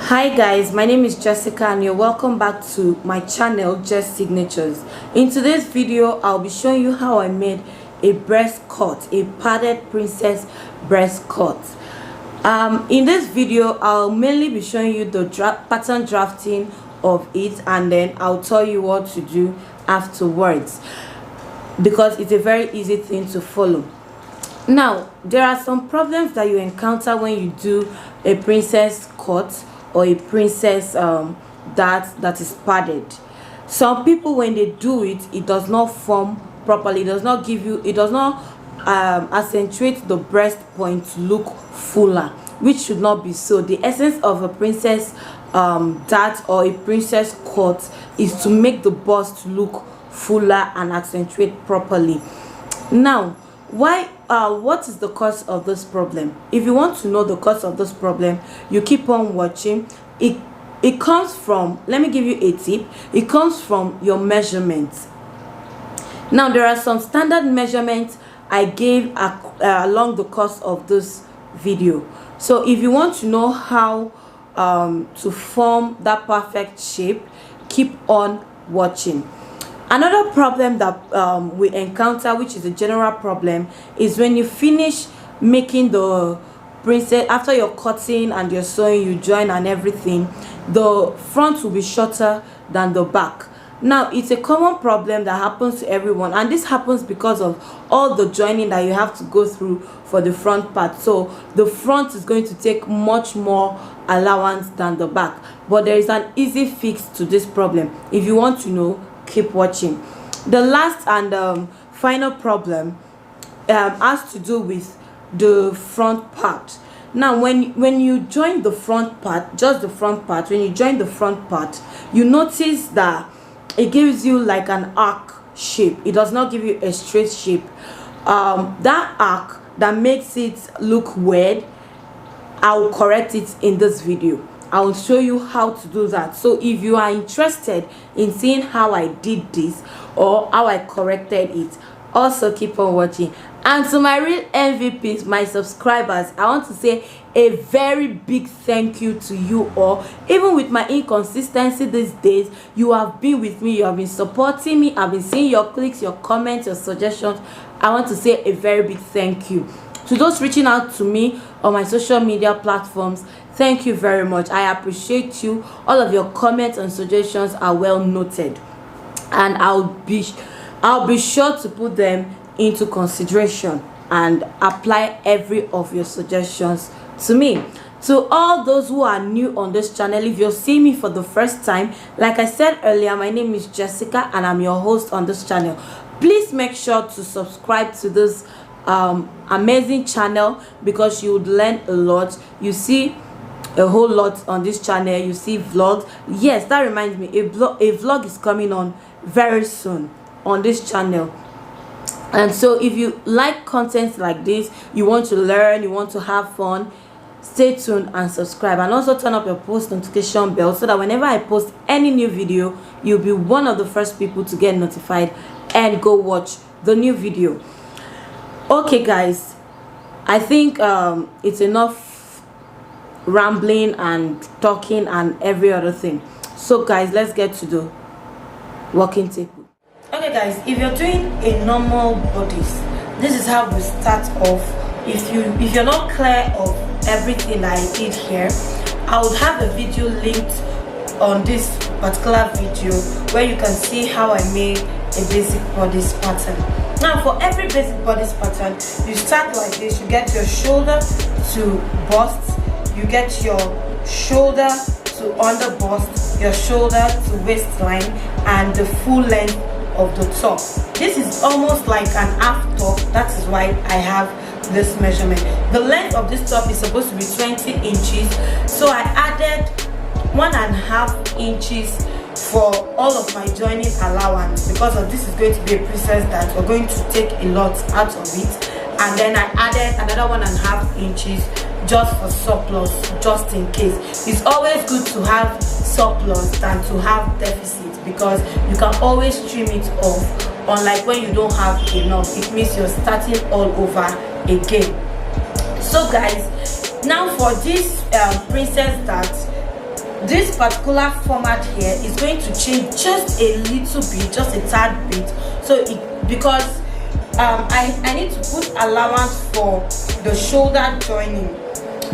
Hi guys, my name is Jessica and you're welcome back to my channel Just Signatures. In today's video I'll be showing you how I made a breast cut, a padded princess breast cut. In this video I'll mainly be showing you the pattern drafting of it, and then I'll tell you what to do afterwards because it's a very easy thing to follow. Now there are some problems that you encounter when you do a princess cut or a princess that is padded. Some people, when they do it, it does not form properly. It does not accentuate the breast point to look fuller, which should not be so. The essence of a princess that or a princess cut is to make the bust look fuller and accentuate properly. Now what is the cause of this problem? If you want to know the cause of this problem, you keep on watching. It comes from, let me give you a tip, it comes from your measurements. Now there are some standard measurements I gave along the course of this video. So if you want to know how to form that perfect shape, keep on watching. Another problem that we encounter, which is a general problem, is when you finish making the princess, after your cutting and your sewing, you join and everything, the front will be shorter than the back. Now it's a common problem that happens to everyone, and this happens because of all the joining that you have to go through for the front part. So the front is going to take much more allowance than the back, but there is an easy fix to this problem. If you want to know, keep watching. The last and final problem has to do with the front part. Now when you join the front part, just the front part, when you join the front part, you notice that it gives you like an arc shape. It does not give you a straight shape. That arc that makes it look weird, I will correct it in this video. I will show you how to do that. So if you are interested in seeing how I did this or how I corrected it, also keep on watching. And to my real MVPs, my subscribers, I want to say a very big thank you to you all. Even with my inconsistency these days, you have been with me, you have been supporting me, I've been seeing your clicks, your comments, your suggestions. I want to say a very big thank you to those reaching out to me on my social media platforms. Thank you very much. I appreciate you. All of your comments and suggestions are well noted, and I'll be sure to put them into consideration and apply every of your suggestions to me. To all those who are new on this channel, if you're seeing me for the first time, like I said earlier, my name is Jessica and I'm your host on this channel. Please make sure to subscribe to this amazing channel because you would learn a lot. You see a whole lot on this channel. You see vlogs. Yes, that reminds me, a vlog is coming on very soon on this channel. And so if you like content like this, you want to learn, you want to have fun, stay tuned and subscribe, and also turn up your post notification bell so that whenever I post any new video, you'll be one of the first people to get notified and go watch the new video. Okay guys, I think it's enough rambling and talking and every other thing. So guys, let's get to the working table. Okay guys, if you're doing a normal bodice, this is how we start off. If you're not clear of everything that I did here, I would have a video linked on this particular video where you can see how I made a basic bodice pattern. Now for every basic bodice pattern, you start like this. You get your shoulder to bust, you get your shoulder to under bust, your shoulder to waistline, and the full length of the top. This is almost like an half top. That is why I have this measurement. The length of this top is supposed to be 20 inches, so I added 1.5 inches for all of my joining allowance because of this is going to be a princess that we're going to take a lot out of it. And then I added another 1.5 inches just for surplus, just in case. It's always good to have surplus than to have deficit because you can always trim it off. Unlike when you don't have enough, it means you're starting all over again. So guys, now for this princess that this particular format here is going to change just a little bit, just a tad bit. So because I need to put allowance for the shoulder joining,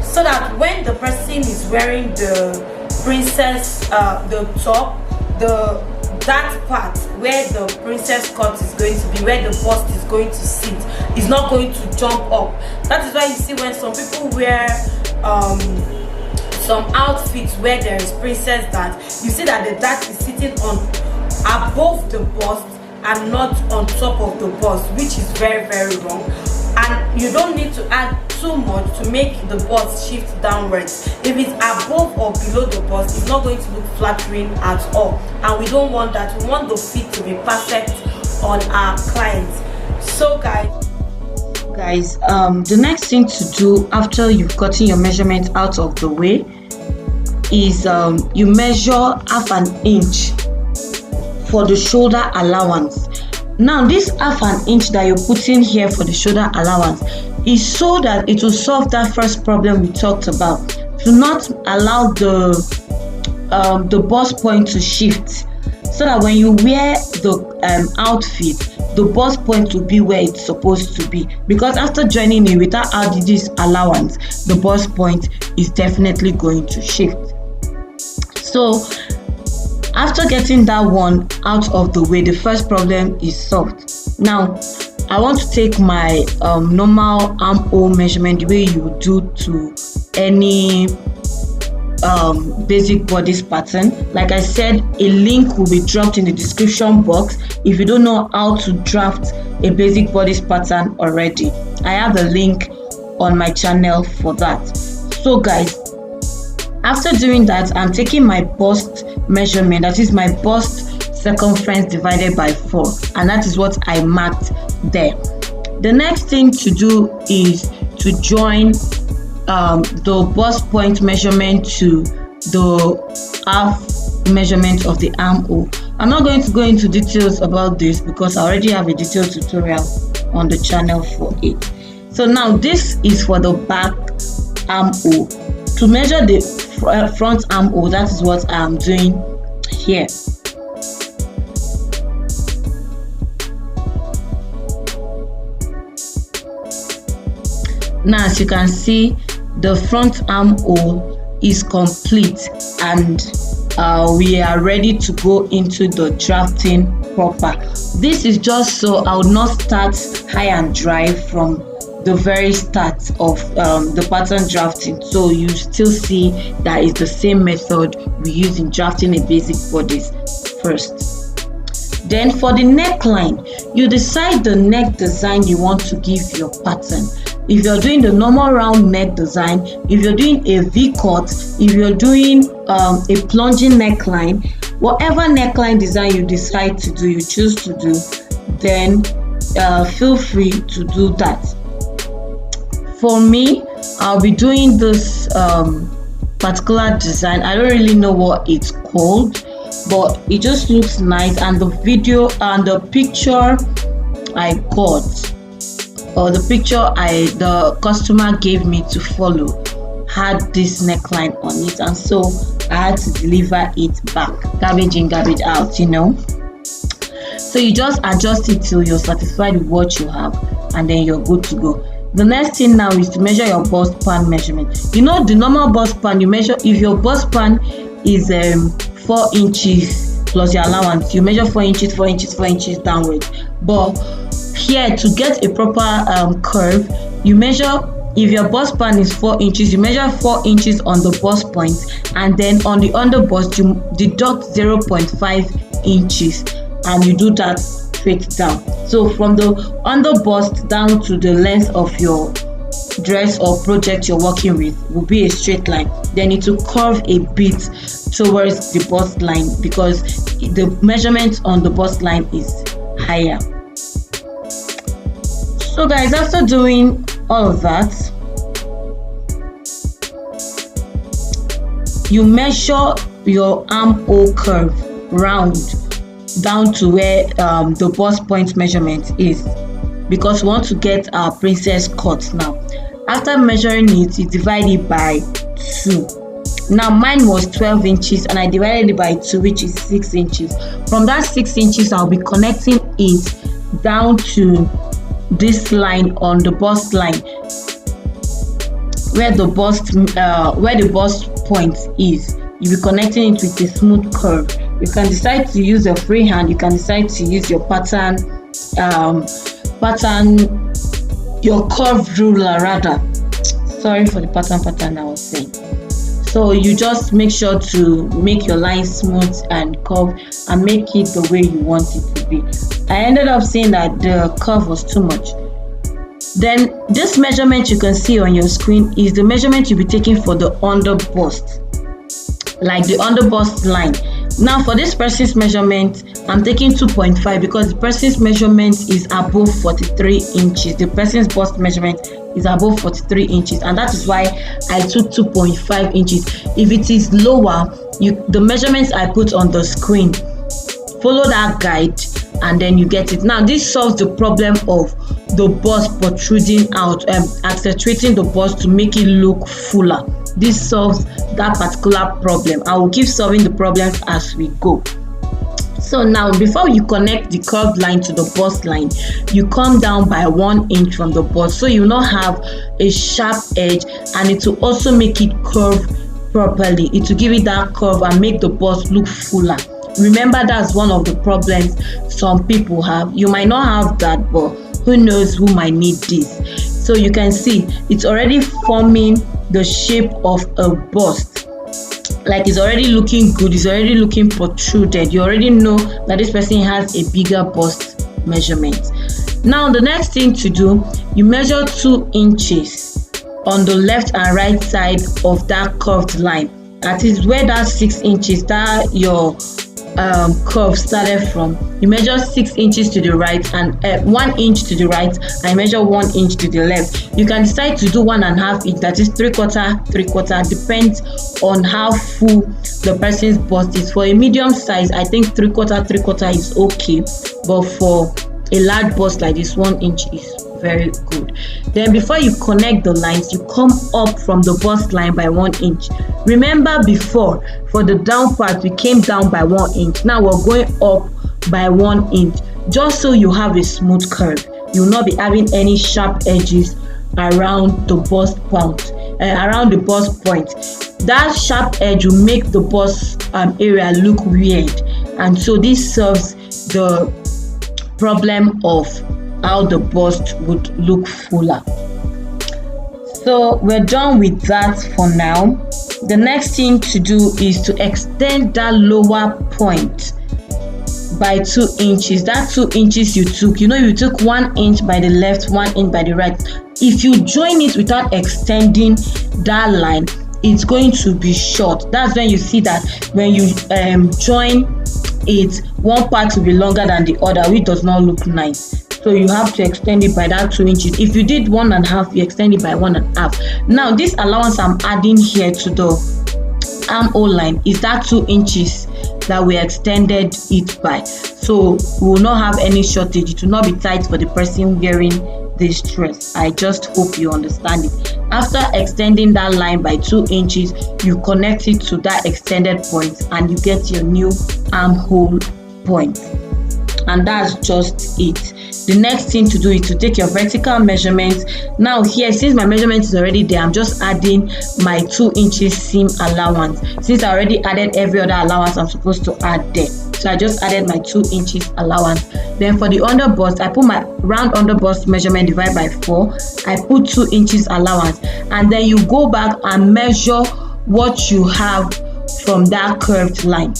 so that when the person is wearing the princess the top, that part where the princess cut is going to be, where the bust is going to sit, is not going to jump up. That is why you see when some people wear some outfits where there is princess dart, you see that the dart is sitting on above the bust and not on top of the bust, which is very, very wrong. And you don't need to add too much to make the bust shift downwards. If it's above or below the bust, it's not going to look flattering at all, and we don't want that. We want the fit to be perfect on our clients. So guys, the next thing to do after you've gotten your measurement out of the way is you measure half an inch for the shoulder allowance. Now this half an inch that you're putting here for the shoulder allowance is so that it will solve that first problem we talked about, to not allow the bust point to shift, so that when you wear the outfit, the bust point will be where it's supposed to be. Because after joining it without adding this allowance, the bust point is definitely going to shift. So after getting that one out of the way, the first problem is solved. Now I want to take my normal armhole measurement, the way you would do to any basic bodice pattern. Like I said, a link will be dropped in the description box. If you don't know how to draft a basic bodice pattern already, I have a link on my channel for that. So guys, after doing that, I'm taking my bust measurement, that is my bust circumference divided by 4, and that is what I marked there. The next thing to do is to join the bust point measurement to the half measurement of the armhole. I'm not going to go into details about this because I already have a detailed tutorial on the channel for it. So now this is for the back armhole. To measure the front armhole, that is what I'm doing here. Now as you can see, the front armhole is complete, and we are ready to go into the drafting proper. This is just so I would not start high and dry from the very start of the pattern drafting, so you still see that is the same method we use in drafting a basic bodice first. Then for the neckline, you decide the neck design you want to give your pattern. If you're doing the normal round neck design, if you're doing a V-cut, if you're doing a plunging neckline, whatever neckline design you decide to do, you choose to do, then feel free to do that. For me, I'll be doing this particular design. I don't really know what it's called, but it just looks nice, and the video and the picture I got, or the picture the customer gave me to follow, had this neckline on it, and so I had to deliver it back. Garbage in, garbage out, you know. So you just adjust it till you're satisfied with what you have, and then you're good to go. The next thing now is to measure your bust pan measurement. You know, the normal bust pan, you measure, if your bust pan is 4 inches plus your allowance, you measure 4 inches, 4 inches, 4 inches downwards. But here, to get a proper curve, you measure, if your bust pan is 4 inches, you measure 4 inches on the bust point, and then on the under bust you deduct 0.5 inches, and you do that straight down. So from the under bust down to the length of your dress or project you're working with will be a straight line. Then it will curve a bit towards the bust line because the measurement on the bust line is higher. So guys, after doing all of that, you measure your armhole curve round down to where the bust point measurement is, because we want to get our princess cut now. After measuring it, you divide it by 2. Now mine was 12 inches and I divided it by 2, which is 6 inches. From that 6 inches, I'll be connecting it down to this line on the bust line, where the bust point is. You'll be connecting it with a smooth curve. You can decide to use your free hand, you can decide to use your pattern, your curve ruler rather. Sorry for the pattern I was saying. So you just make sure to make your line smooth and curve and make it the way you want it to be. I ended up saying that the curve was too much. Then this measurement you can see on your screen is the measurement you'll be taking for the under bust, like the under bust line. Now for this person's measurement, I'm taking 2.5 because the person's measurement is above 43 inches. The person's bust measurement is above 43 inches, and that is why I took 2.5 inches. If it is lower, the measurements I put on the screen, follow that guide and then you get it. Now this solves the problem of the bust protruding out, accentuating the bust to make it look fuller. This solves that particular problem. I will keep solving the problems as we go. So now, before you connect the curved line to the bust line, you come down by 1 inch from the bust, so you will not have a sharp edge, and it will also make it curve properly. It will give it that curve and make the bust look fuller. Remember, that's one of the problems some people have. You might not have that, but who knows who might need this. So you can see it's already forming the shape of a bust. Like, it's already looking good, it's already looking protruded. You already know that this person has a bigger bust measurement. Now the next thing to do, you measure 2 inches on the left and right side of that curved line. That is where that 6 inches that your curve started from. You measure 6 inches to the right and 1 inch to the right, and measure 1 inch to the left. You can decide to do 1.5 inch, that is 3/4, depends on how full the person's bust is. For a medium size, I think 3/4 is okay, but for a large bust like this, 1 inch is very good. Then before you connect the lines, you come up from the bust line by 1 inch. Remember, before for the down part we came down by 1 inch. Now we're going up by 1 inch, just so you have a smooth curve. You will not be having any sharp edges around the bust point. That sharp edge will make the bust area look weird, and so this solves the problem of how the bust would look fuller. So we're done with that for now. The next thing to do is to extend that lower point by 2 inches. That 2 inches you took, you took 1 inch by the left, 1 inch by the right. If you join it without extending that line, it's going to be short. That's when you see that when you join it, one part will be longer than the other, which does not look nice. So you have to extend it by that 2 inches. If you did 1.5, you extend it by 1.5. Now this allowance I'm adding here to the armhole line is that 2 inches that we extended it by. So we will not have any shortage. It will not be tight for the person wearing this dress. I just hope you understand it. After extending that line by 2 inches, you connect it to that extended point and you get your new armhole point. And that's just it. The next thing to do is to take your vertical measurement. Now here, since my measurement is already there, I'm just adding my 2 inches seam allowance. Since I already added every other allowance I'm supposed to add there, so I just added my 2 inches allowance. Then for the under bust, I put my round under bust measurement divided by 4. I put 2 inches allowance, and then you go back and measure what you have from that curved line.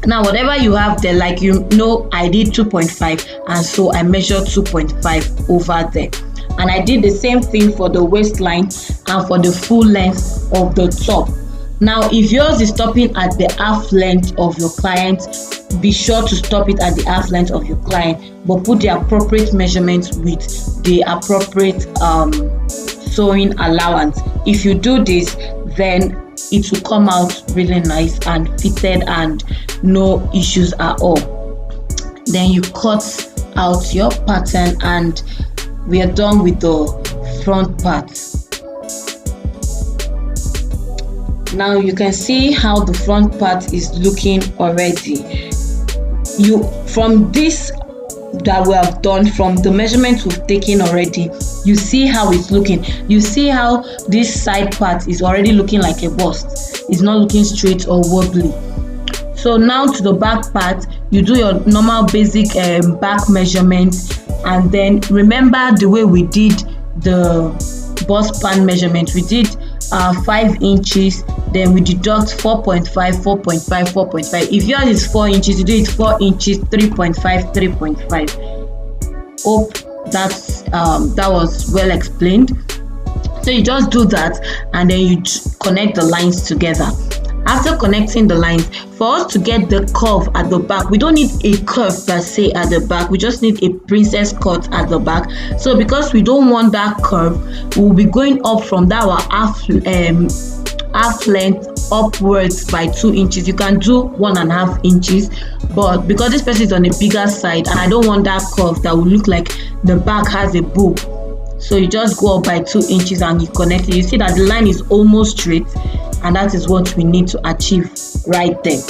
Now whatever you have there, like I did 2.5, and so I measured 2.5 over there. And I did the same thing for the waistline and for the full length of the top. Now if yours is stopping at the half length of your client, be sure to stop it at the half length of your client, but put the appropriate measurements with the appropriate sewing allowance. If you do this, then it will come out really nice and fitted and no issues at all. Then you cut out your pattern and we are done with the front part. Now you can see how the front part is looking already. From this that we have done, from the measurements we've taken already, you see how it's looking. You see how this side part is already looking like a bust. It's not looking straight or wobbly. So now to the back part, you do your normal basic back measurement, and then remember the way we did the bust span measurement. We did 5 inches, then we deduct 4.5, 4.5, 4.5. If yours is 4 inches, you do it 4 inches, 3.5, 3.5. Hope that was well explained. So you just do that, and then you connect the lines together. After connecting the lines, for us to get the curve at the back, we don't need a curve per se at the back, we just need a princess cut at the back. So because we don't want that curve, we'll be going up from that our half length upwards by 2 inches. You can do 1.5 inches, but because this person is on a bigger side and I don't want that curve that will look like the back has a boob, so you just go up by 2 inches and you connect it. You see that the line is almost straight, and that is what we need to achieve right there.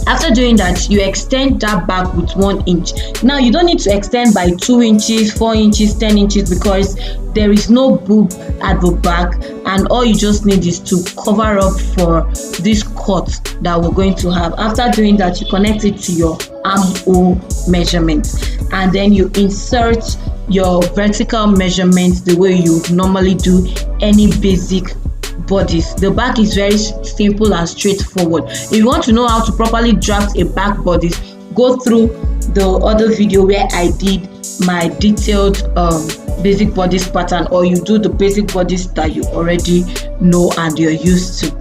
After doing that, you extend that back with 1 inch. Now you don't need to extend by 2 inches, 4 inches, 10 inches, because there is no boob at the back, and all you just need is to cover up for this cut that we're going to have. After doing that, you connect it to your armhole measurement, and then you insert your vertical measurements the way you would normally do any basic bodice. The back is very simple and straightforward. If you want to know how to properly draft a back bodice, go through the other video where I did my detailed basic bodice pattern, or you do the basic bodice that you already know and you're used to.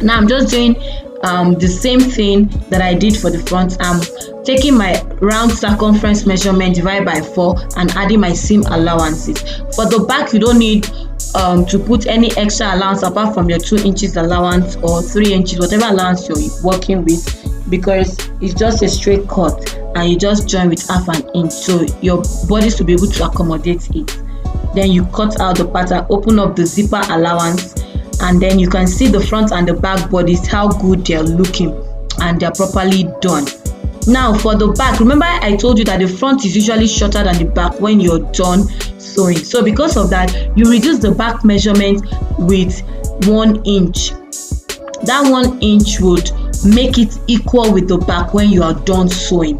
Now I'm just doing the same thing that I did for the front. I'm taking my round circumference measurement divided by 4 and adding my seam allowances. For the back, you don't need to put any extra allowance apart from your 2 inches allowance or 3 inches, whatever allowance you're working with, because it's just a straight cut and you just join with 1/2 inch, so your bodice will be able to accommodate it. Then you cut out the pattern, open up the zipper allowance, and then you can see the front and the back bodies, how good they're looking and they're properly done. Now for the back, remember I told you that the front is usually shorter than the back when you're done sewing. So because of that, you reduce the back measurement with 1 inch. That 1 inch would make it equal with the back when you are done sewing.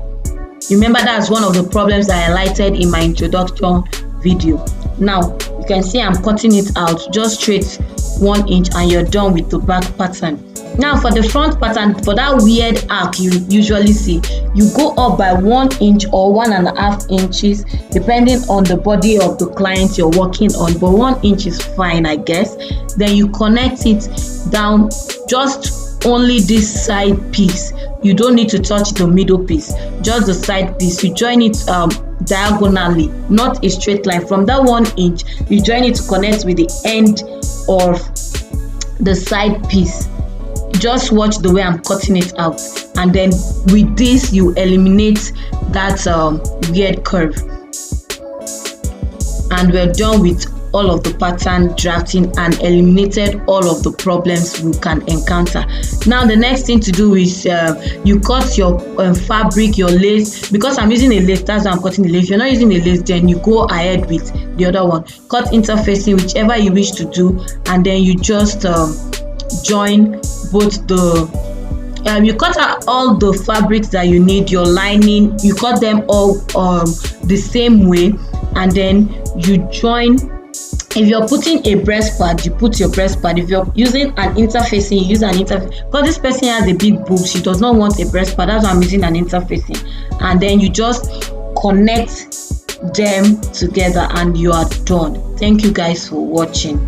Remember, that's one of the problems I highlighted in my introduction video. Now you can see I'm cutting it out just straight 1 inch, and you're done with the back pattern. Now for the front pattern, for that weird arc you usually see, you go up by 1 inch or 1.5 inches depending on the body of the client you're working on, but 1 inch is fine, I guess. Then you connect it down, just only this side piece. You don't need to touch the middle piece, just the side piece. You join it diagonally, not a straight line. From that 1 inch, you join it to connect with the end of the side piece. Just watch the way I'm cutting it out, and then with this you eliminate that weird curve, and we're done with all of the pattern drafting and eliminated all of the problems we can encounter. Now the next thing to do is you cut your fabric, your lace. Because I'm using a lace, that's why I'm cutting the lace. If you're not using a lace, then you go ahead with the other one. Cut interfacing, whichever you wish to do, and then you just join both the you cut out all the fabrics that you need, your lining, you cut them all the same way, and then you join. If you're putting a breast pad, you put your breast pad. If you're using an interfacing, you use an interfacing. Because this person has a big boob, she does not want a breast pad, that's why I'm using an interfacing. And then you just connect them together and you are done. Thank you guys for watching.